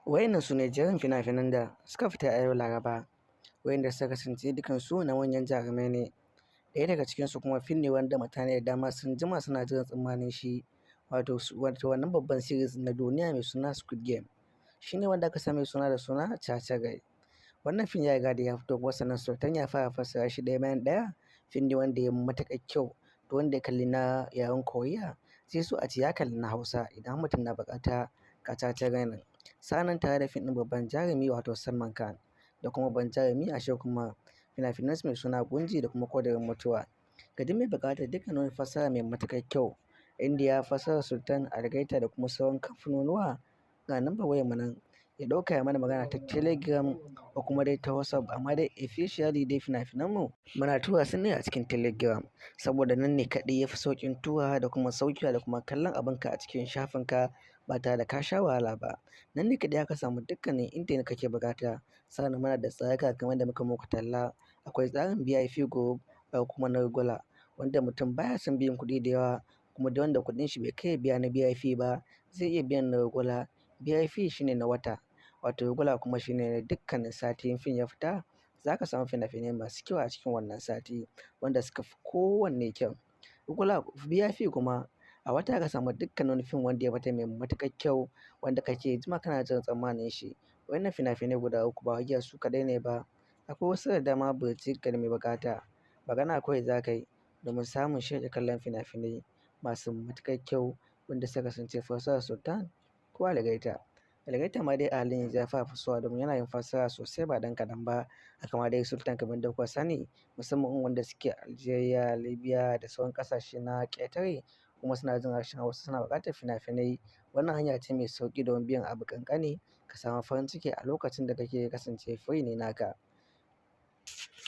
Waɗannan su ne jerin fina-finan da suka fita a yau Laraba, waɗanda suka kasance dukansu na manyan jarumai ne. Ɗaya daga cikinsu kuma fim ne wanda mutane da dama sun jima suna jiran tsammanin shi, wato wannan babban series na duniya mai suna Squid Game. Shi ne wanda aka sa mai suna Caca-Rai. Wannan fim ya riga da ya fito kuma sannan Sultan ya fara fassara shi ɗaya bayan ɗaya. Fim ne wanda ya yi matuƙar kyau, to wanda ya kalli na yaren Koriya zai so a ce ya kalli na Hausa idan mutum na buƙata ga Caca-Rai nan. Sa'annan tare da fim ɗin babban jarumi wato Salman Khan da kuma babban jarumi Akshay Kumar, fina-finansu mai suna Gunji da kuma Ƙudurin Mutuwa. Ga duk mai buƙatar dukkanin wani fassara mai matuƙar kyau, inda ya fassara Sultan, Algaita da kuma sauran kamfanonuwa, ga lambar wayarmu nan ya ɗauka ya mana magana ta Telegram ko kuma dai ta WhatsApp, amma dai officially dai fina-finanmu muna tura su ne a cikin Telegram, saboda nan ne kaɗai ya fi sauƙin turawa da kuma saukewa da kuma kallon abinka a cikin shafinka ba tare da ka sha wahala ba. Nan ne kaɗai aka samu dukkanin inda kake buƙata. Sannan muna da tsarika kamar da muka muku talla. Akwai tsarin VIP group da kuma na regular, wanda mutum baya son biyan kuɗi da yawa, kuma da wanda kuɗin shi bai kai ya biya na VIP ba zai iya biyan na regular. VIP shine na wata, wato regular kuma shine na dukkanin sati. In fim ya fita za ka samu fina-finai masu kyau a cikin wannan sati wanda suka fi kowanne kyau. Regular VIP kuma a wata ka samu dukkanin wani fim wanda ya fita mai matuƙar kyau, wanda kake jima kana jiran tsammanin shi. Wannan fina-finai guda uku ba wai su kaɗai ne ba, akwai wasu da dama birjik ga mai buƙata. Magana kawai za ka yi domin samun shaidar kallon fina-finai masu matuƙar kyau wanda suka kasance fassarar Sultan ko Algaita. Algaita ma dai a halin yanzu ya fara fasowa domin yana yin fassara sosai ba ɗan kaɗan ba. Haka ma dai Sultan kamar da kuka sani, musamman wanda suke Algeria, Libya da sauran ƙasashe na ƙetare kuma suna jin harshen Hausa suna buƙatar fina-finai. Wannan hanya ce mai sauƙi domin biyan abu ƙanƙani ka samu farin ciki a lokacin da kake kasance free ne naka.